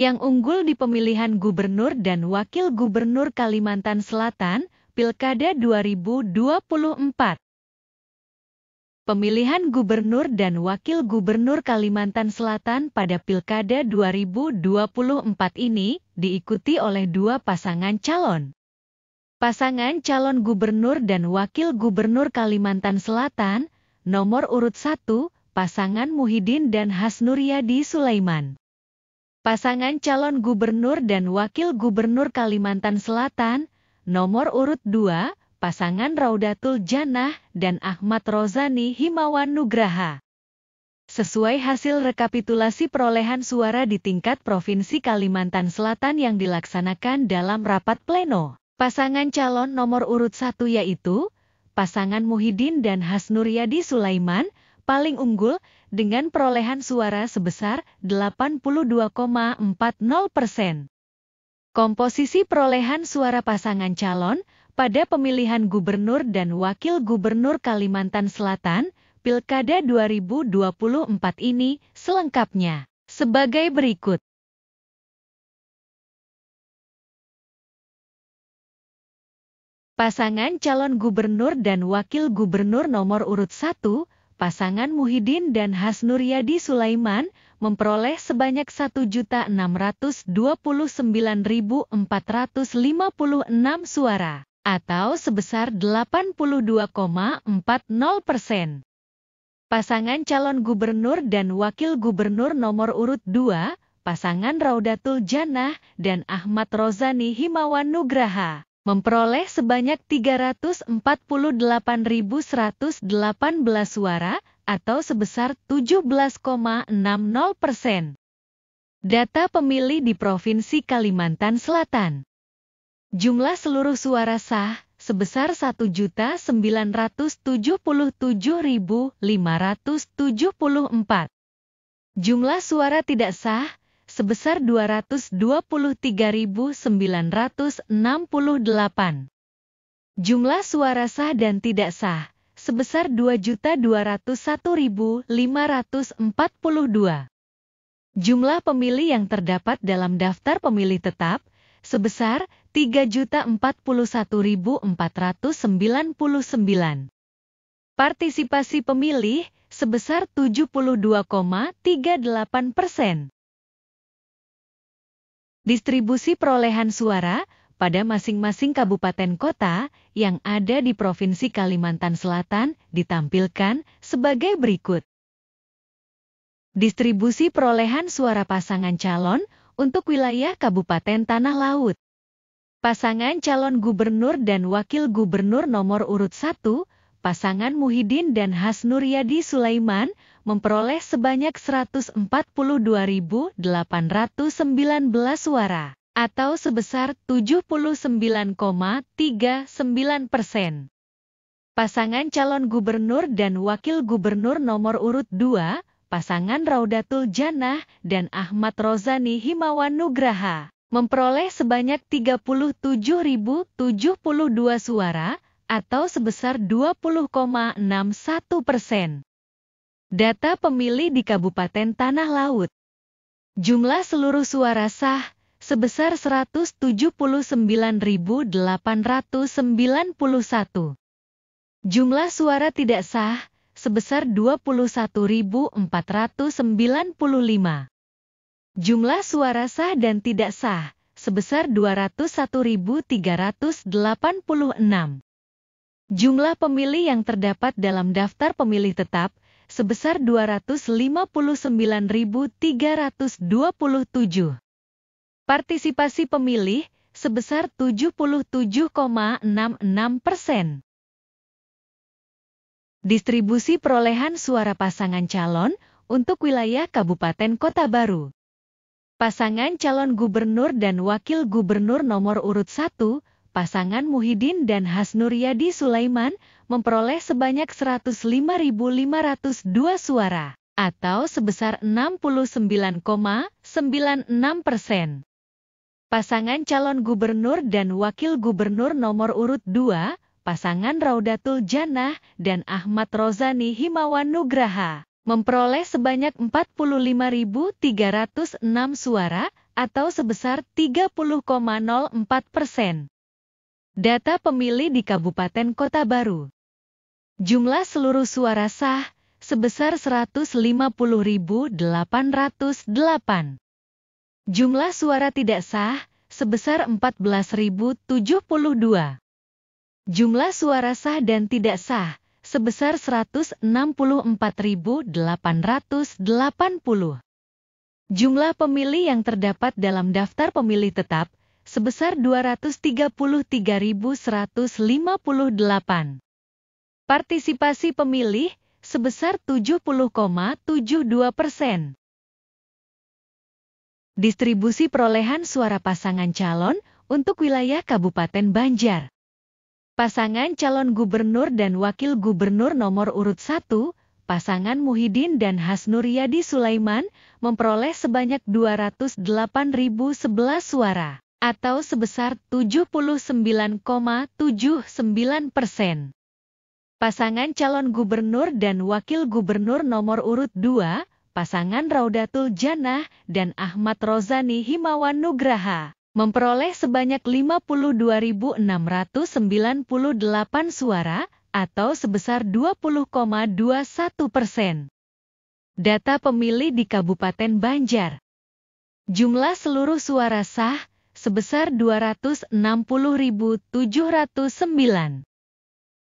Yang unggul di pemilihan gubernur dan wakil gubernur Kalimantan Selatan, Pilkada 2024. Pemilihan gubernur dan wakil gubernur Kalimantan Selatan pada Pilkada 2024 ini diikuti oleh dua pasangan calon. Pasangan calon gubernur dan wakil gubernur Kalimantan Selatan, nomor urut 1, pasangan Muhyiddin dan Hasnuryadi Sulaiman. Pasangan calon gubernur dan wakil gubernur Kalimantan Selatan, nomor urut 2, pasangan Raudatul Jannah dan Ahmad Rozani Himawan Nugraha. Sesuai hasil rekapitulasi perolehan suara di tingkat Provinsi Kalimantan Selatan yang dilaksanakan dalam rapat pleno, pasangan calon nomor urut 1 yaitu pasangan Muhyiddin dan Hasnuryadi Sulaiman paling unggul dengan perolehan suara sebesar 82,40%. Komposisi perolehan suara pasangan calon pada pemilihan gubernur dan wakil gubernur Kalimantan Selatan, Pilkada 2024 ini selengkapnya sebagai berikut. Pasangan calon gubernur dan wakil gubernur nomor urut 1, pasangan Muhyiddin dan Hasnuryadi Sulaiman memperoleh sebanyak 1.629.456 suara, atau sebesar 82,40%. Pasangan calon gubernur dan wakil gubernur nomor urut 2, pasangan Raudatul Jannah dan Ahmad Rozani Himawan Nugraha memperoleh sebanyak 348.118 suara, atau sebesar 17,60%. Data pemilih di Provinsi Kalimantan Selatan. Jumlah seluruh suara sah sebesar 1.077.574. Jumlah suara tidak sah sebesar 223.968. Jumlah suara sah dan tidak sah sebesar 2.201.542. Jumlah pemilih yang terdapat dalam daftar pemilih tetap sebesar 3.041.499. Partisipasi pemilih sebesar 72,38%. Distribusi perolehan suara pada masing-masing kabupaten kota yang ada di Provinsi Kalimantan Selatan ditampilkan sebagai berikut. Distribusi perolehan suara pasangan calon untuk wilayah Kabupaten Tanah Laut. Pasangan calon gubernur dan wakil gubernur nomor urut 1, pasangan Muhyiddin dan Hasnuryadi Sulaiman memperoleh sebanyak 142.819 suara, atau sebesar 79,39%. Pasangan calon gubernur dan wakil gubernur nomor urut 2, pasangan Raudatul Jannah dan Ahmad Rozani Himawan Nugraha memperoleh sebanyak 37.072 suara, atau sebesar 20,61%. Data pemilih di Kabupaten Tanah Laut. Jumlah seluruh suara sah sebesar 179.891. Jumlah suara tidak sah sebesar 21.495. Jumlah suara sah dan tidak sah sebesar 201.386. Jumlah pemilih yang terdapat dalam daftar pemilih tetap sebesar 259.327. Partisipasi pemilih sebesar 77,66%. Distribusi perolehan suara pasangan calon untuk wilayah Kabupaten Kota Baru. Pasangan calon gubernur dan wakil gubernur nomor urut 1, pasangan Muhyiddin dan Hasnuryadi Sulaiman memperoleh sebanyak 105.502 suara, atau sebesar 69,96%. Pasangan calon gubernur dan wakil gubernur nomor urut 2, pasangan Raudatul Jannah dan Ahmad Rozani Himawan Nugraha memperoleh sebanyak 45.306 suara, atau sebesar 30,04%. Data pemilih di Kabupaten Kota Baru. Jumlah seluruh suara sah sebesar 150.808. Jumlah suara tidak sah sebesar 14.072. Jumlah suara sah dan tidak sah sebesar 164.880. Jumlah pemilih yang terdapat dalam daftar pemilih tetap sebesar 233.158. Partisipasi pemilih sebesar 70,72%. Distribusi perolehan suara pasangan calon untuk wilayah Kabupaten Banjar. Pasangan calon gubernur dan wakil gubernur nomor urut 1, pasangan Muhyiddin dan Hasnuriadi Sulaiman, memperoleh sebanyak 208.011 suara, atau sebesar 79,79%. Pasangan calon gubernur dan wakil gubernur nomor urut 2, pasangan Raudatul Jannah dan Ahmad Rozani Himawan Nugraha, memperoleh sebanyak 52.698 suara, atau sebesar 20,21%. Data pemilih di Kabupaten Banjar. Jumlah seluruh suara sah sebesar 260.709.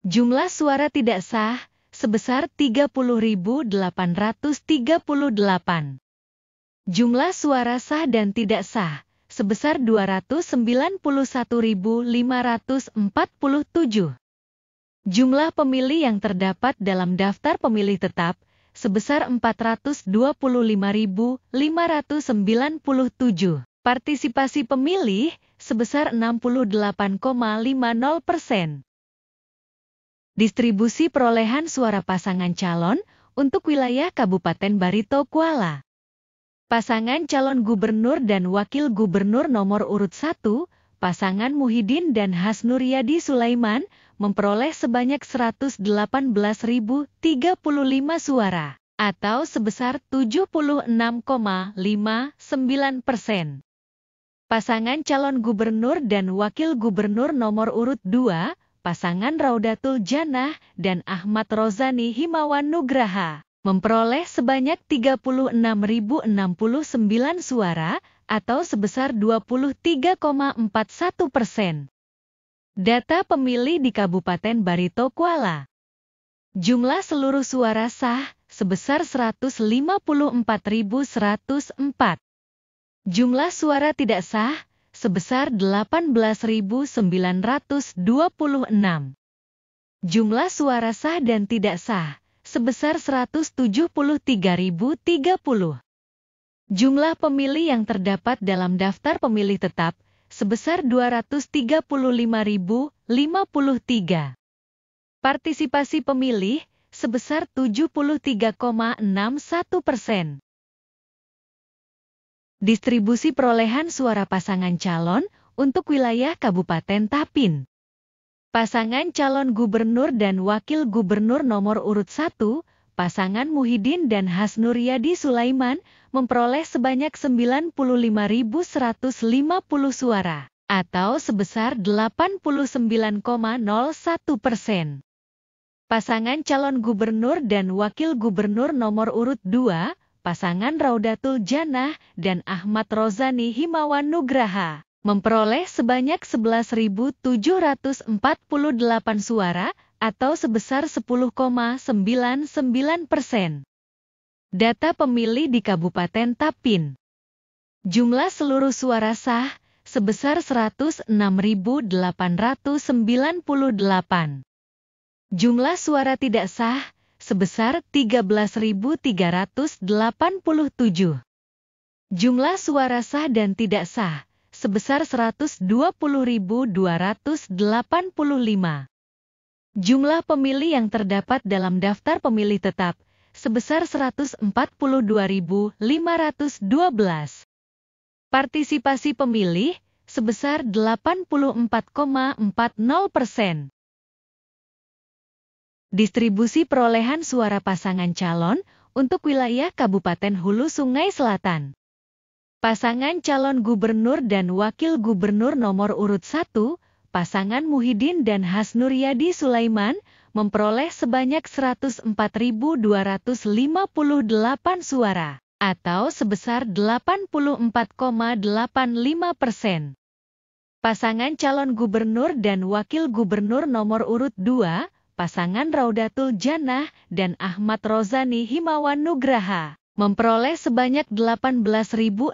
Jumlah suara tidak sah sebesar 30.838. Jumlah suara sah dan tidak sah sebesar 291.547. Jumlah pemilih yang terdapat dalam daftar pemilih tetap sebesar 425.597. Partisipasi pemilih sebesar 68,50%. Distribusi perolehan suara pasangan calon untuk wilayah Kabupaten Barito Kuala. Pasangan calon gubernur dan wakil gubernur nomor urut 1, pasangan Muhyiddin dan Hasnuriadi Sulaiman, memperoleh sebanyak 118.035 suara, atau sebesar 76,59%. Pasangan calon gubernur dan wakil gubernur nomor urut 2, pasangan Raudatul Jannah dan Ahmad Rozani Himawan Nugraha, memperoleh sebanyak 36.069 suara, atau sebesar 23,41%. Data pemilih di Kabupaten Barito Kuala. Jumlah seluruh suara sah sebesar 154.104. Jumlah suara tidak sah sebesar 18.926. Jumlah suara sah dan tidak sah sebesar 173.030. Jumlah pemilih yang terdapat dalam daftar pemilih tetap sebesar 235.053. Partisipasi pemilih sebesar 73,61%. Distribusi perolehan suara pasangan calon untuk wilayah Kabupaten Tapin. Pasangan calon gubernur dan wakil gubernur nomor urut 1, pasangan Muhyiddin dan Hasnuriadi Sulaiman, memperoleh sebanyak 95.150 suara, atau sebesar 89,01%. Pasangan calon gubernur dan wakil gubernur nomor urut 2, pasangan Raudatul Jannah dan Ahmad Rozani Himawan Nugraha, memperoleh sebanyak 11.748 suara, atau sebesar 10,99%. Data pemilih di Kabupaten Tapin. Jumlah seluruh suara sah sebesar 106.898. Jumlah suara tidak sah sebesar 13.387. Jumlah suara sah dan tidak sah sebesar 120.285. Jumlah pemilih yang terdapat dalam daftar pemilih tetap sebesar 142.512. Partisipasi pemilih sebesar 84,40%. Distribusi perolehan suara pasangan calon untuk wilayah Kabupaten Hulu Sungai Selatan. Pasangan calon gubernur dan wakil gubernur nomor urut 1, pasangan Muhyiddin dan Hasnuryadi Sulaiman, memperoleh sebanyak 104.258 suara, atau sebesar 84,85%. Pasangan calon gubernur dan wakil gubernur nomor urut 2, pasangan Raudatul Jannah dan Ahmad Rozani Himawan Nugraha, memperoleh sebanyak 18.609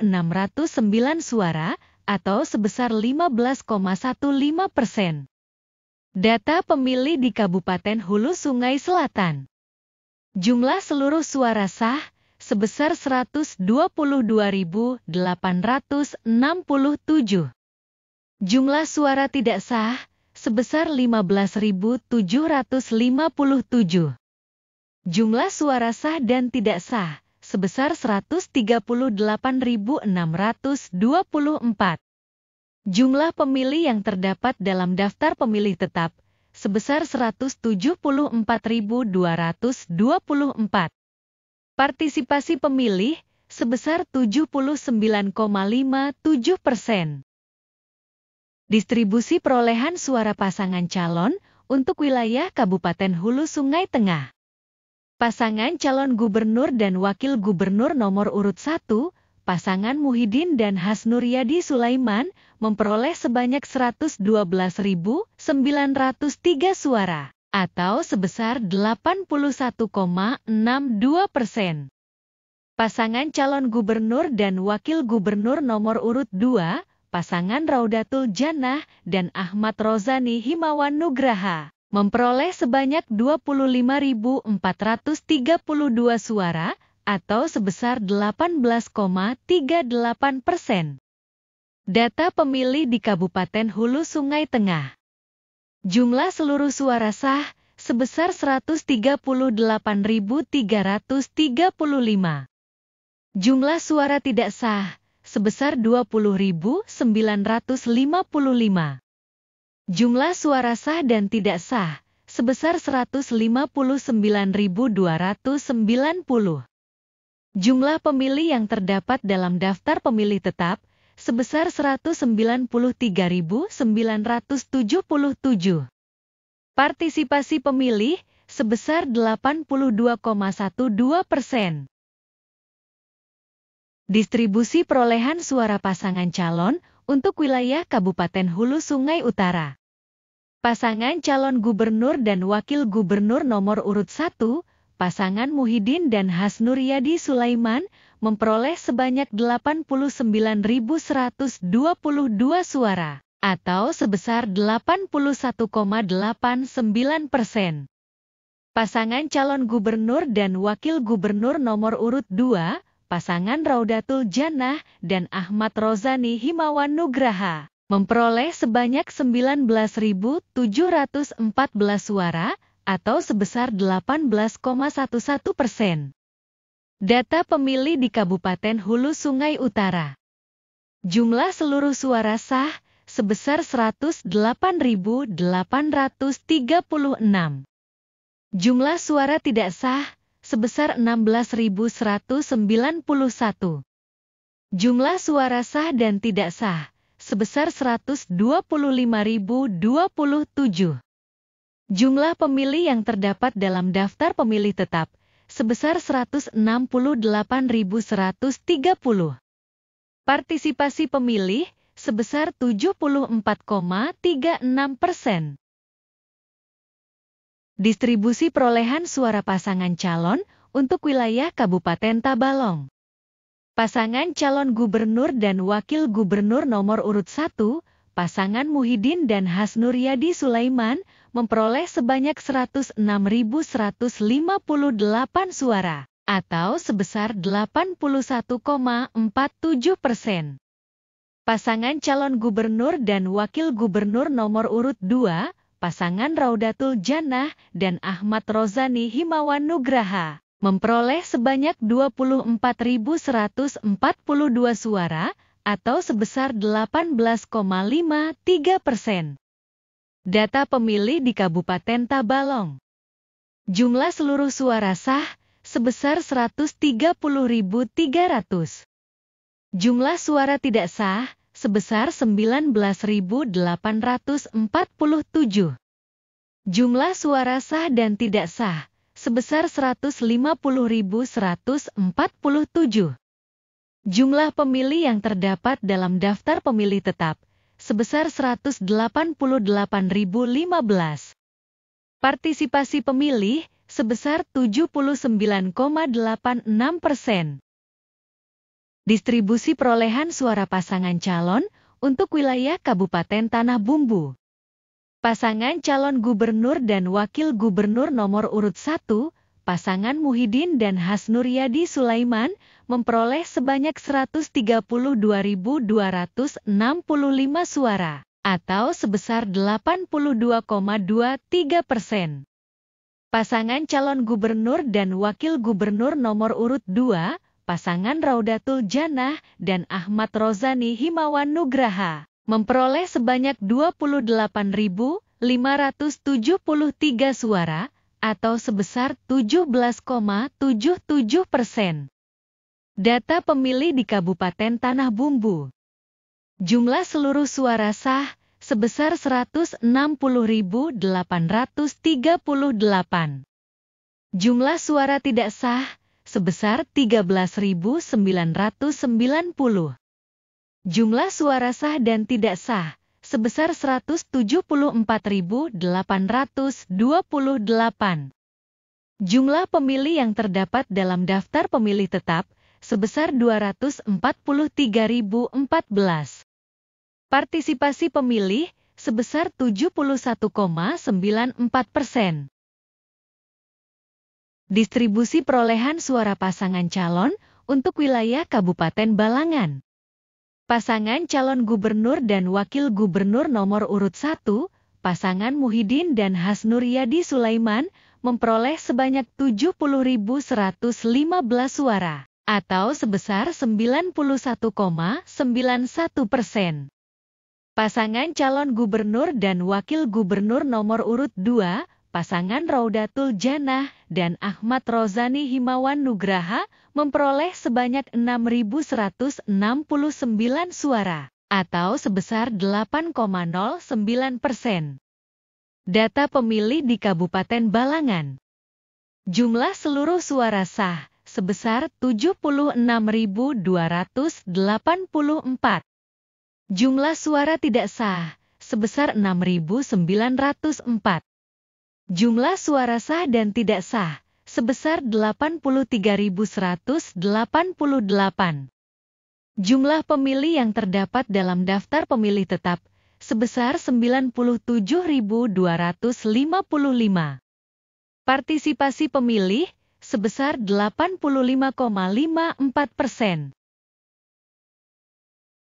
suara, atau sebesar 15,15%. Data pemilih di Kabupaten Hulu Sungai Selatan. Jumlah seluruh suara sah, sebesar 122.867. Jumlah suara tidak sah, sebesar 15.757. Jumlah suara sah dan tidak sah, sebesar 138.624. Jumlah pemilih yang terdapat dalam daftar pemilih tetap, sebesar 174.224. Partisipasi pemilih, sebesar 79,57%. Distribusi perolehan suara pasangan calon untuk wilayah Kabupaten Hulu Sungai Tengah. Pasangan calon gubernur dan wakil gubernur nomor urut 1, pasangan Muhyiddin dan Hasnuryadi Sulaiman, memperoleh sebanyak 112.903 suara, atau sebesar 81,62%. Pasangan calon gubernur dan wakil gubernur nomor urut 2, pasangan Raudatul Jannah dan Ahmad Rozani Himawan Nugraha, memperoleh sebanyak 25.432 suara, atau sebesar 18,38%. Data pemilih di Kabupaten Hulu Sungai Tengah. Jumlah seluruh suara sah, sebesar 138.335. Jumlah suara tidak sah, sebesar 20.955. Jumlah suara sah dan tidak sah, sebesar 159.290. Jumlah pemilih yang terdapat dalam daftar pemilih tetap, sebesar 193.977. Partisipasi pemilih, sebesar 82,12%. Distribusi perolehan suara pasangan calon untuk wilayah Kabupaten Hulu Sungai Utara. Pasangan calon gubernur dan wakil gubernur nomor urut 1, pasangan Muhyiddin dan Hasnuryadi Sulaiman, memperoleh sebanyak 89.122 suara, atau sebesar 81,89%. Pasangan calon gubernur dan wakil gubernur nomor urut 2, pasangan Raudatul Jannah dan Ahmad Rozani Himawan Nugraha, memperoleh sebanyak 19.714 suara, atau sebesar 18,11%. Data pemilih di Kabupaten Hulu Sungai Utara. Jumlah seluruh suara sah, sebesar 108.836. Jumlah suara tidak sah, sebesar 16.191. Jumlah suara sah dan tidak sah, sebesar 125.027. Jumlah pemilih yang terdapat dalam daftar pemilih tetap, sebesar 168.130. Partisipasi pemilih, sebesar 74,36%. Distribusi perolehan suara pasangan calon untuk wilayah Kabupaten Tabalong. Pasangan calon gubernur dan wakil gubernur nomor urut 1, pasangan Muhyiddin dan Hasnuryadi Sulaiman, memperoleh sebanyak 106.158 suara, atau sebesar 81,47%. Pasangan calon gubernur dan wakil gubernur nomor urut 2, pasangan Raudatul Jannah dan Ahmad Rozani Himawan Nugraha, memperoleh sebanyak 24.142 suara, atau sebesar 18,53%. Data pemilih di Kabupaten Tabalong. Jumlah seluruh suara sah, sebesar 130.300. Jumlah suara tidak sah sebesar 19.847. Jumlah suara sah dan tidak sah sebesar 150.147. Jumlah pemilih yang terdapat dalam daftar pemilih tetap sebesar 188.015. Partisipasi pemilih sebesar 79,86%. Distribusi perolehan suara pasangan calon untuk wilayah Kabupaten Tanah Bumbu. Pasangan calon gubernur dan wakil gubernur nomor urut 1, pasangan Muhyiddin dan Hasnuryadi Sulaiman, memperoleh sebanyak 132.265 suara, atau sebesar 82,23%. Pasangan calon gubernur dan wakil gubernur nomor urut 2, pasangan Raudatul Jannah dan Ahmad Rozani Himawan Nugraha, memperoleh sebanyak 28.573 suara, atau sebesar 17,77%. Data pemilih di Kabupaten Tanah Bumbu. Jumlah seluruh suara sah sebesar 160.838. Jumlah suara tidak sah sebesar 13.990. Jumlah suara sah dan tidak sah sebesar 174.828. Jumlah pemilih yang terdapat dalam daftar pemilih tetap sebesar 243.014. Partisipasi pemilih sebesar 71,94%. Distribusi perolehan suara pasangan calon untuk wilayah Kabupaten Balangan. Pasangan calon gubernur dan wakil gubernur nomor urut 1, pasangan Muhyiddin dan Hasnuryadi Sulaiman, memperoleh sebanyak 70.115 suara, atau sebesar 91,91%. Pasangan calon gubernur dan wakil gubernur nomor urut 2, pasangan Raudatul Jannah dan Ahmad Rozani Himawan Nugraha, memperoleh sebanyak 6.169 suara, atau sebesar 8,09%. Data pemilih di Kabupaten Balangan. Jumlah seluruh suara sah sebesar 76.284. Jumlah suara tidak sah sebesar 6.904. Jumlah suara sah dan tidak sah sebesar 83.188. Jumlah pemilih yang terdapat dalam daftar pemilih tetap sebesar 97.255. Partisipasi pemilih sebesar 85,54%.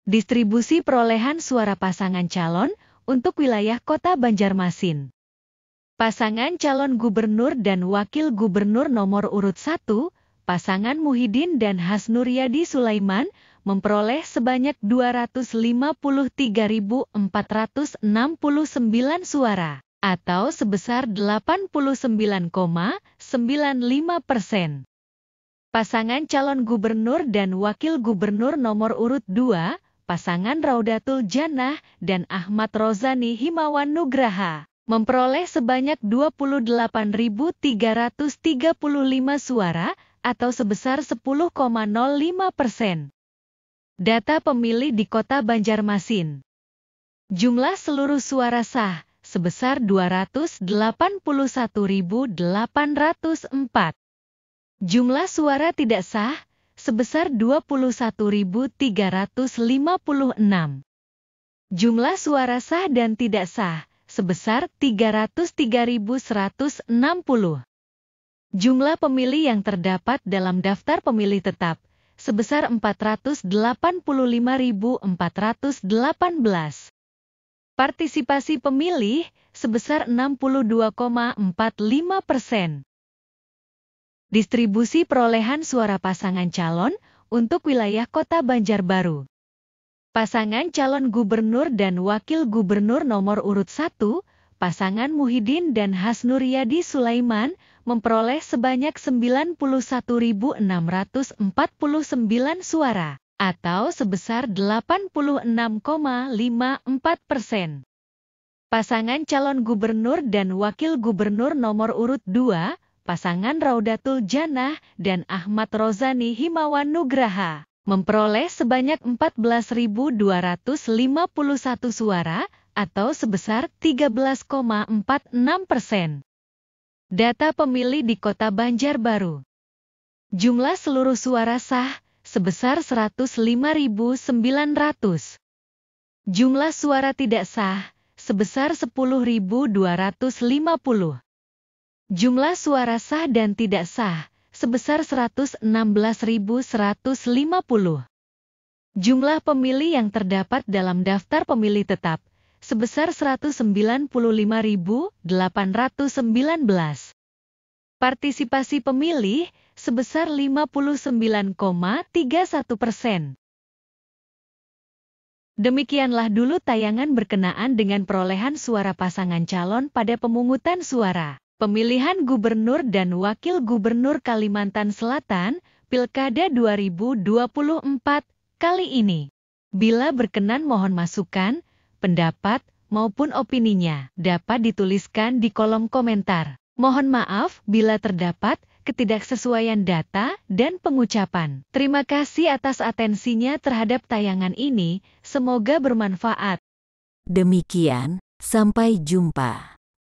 Distribusi perolehan suara pasangan calon untuk wilayah Kota Banjarmasin. Pasangan calon gubernur dan wakil gubernur nomor urut 1, pasangan Muhyiddin dan Hasnuryadi Sulaiman, memperoleh sebanyak 253.469 suara, atau sebesar 89,95%. Pasangan calon gubernur dan wakil gubernur nomor urut 2, pasangan Raudatul Jannah dan Ahmad Rozani Himawan Nugraha, memperoleh sebanyak 28.335 suara, atau sebesar 10,05%. Data pemilih di Kota Banjarmasin. Jumlah seluruh suara sah sebesar 281.804. Jumlah suara tidak sah sebesar 21.356. Jumlah suara sah dan tidak sah sebesar 303.160. Jumlah pemilih yang terdapat dalam daftar pemilih tetap sebesar 485.418. Partisipasi pemilih sebesar 62,45%. Distribusi perolehan suara pasangan calon untuk wilayah Kota Banjarbaru. Pasangan calon gubernur dan wakil gubernur nomor urut 1, pasangan Muhyiddin dan Hasnuryadi Sulaiman, memperoleh sebanyak 91.649 suara, atau sebesar 86,54%. Pasangan calon gubernur dan wakil gubernur nomor urut 2, pasangan Raudatul Jannah dan Ahmad Rozani Himawan Nugraha, memperoleh sebanyak 14.251 suara atau sebesar 13,46%. Data pemilih di Kota Banjarbaru. Jumlah seluruh suara sah sebesar 105.900. Jumlah suara tidak sah sebesar 10.250. Jumlah suara sah dan tidak sah sebesar 116.150. Jumlah pemilih yang terdapat dalam daftar pemilih tetap sebesar 195.819. Partisipasi pemilih sebesar 59,31%. Demikianlah dulu tayangan berkenaan dengan perolehan suara pasangan calon pada pemungutan suara pemilihan gubernur dan wakil gubernur Kalimantan Selatan, Pilkada 2024 kali ini. Bila berkenan mohon masukan, pendapat, maupun opininya dapat dituliskan di kolom komentar. Mohon maaf bila terdapat ketidaksesuaian data dan pengucapan. Terima kasih atas atensinya terhadap tayangan ini, semoga bermanfaat. Demikian, sampai jumpa.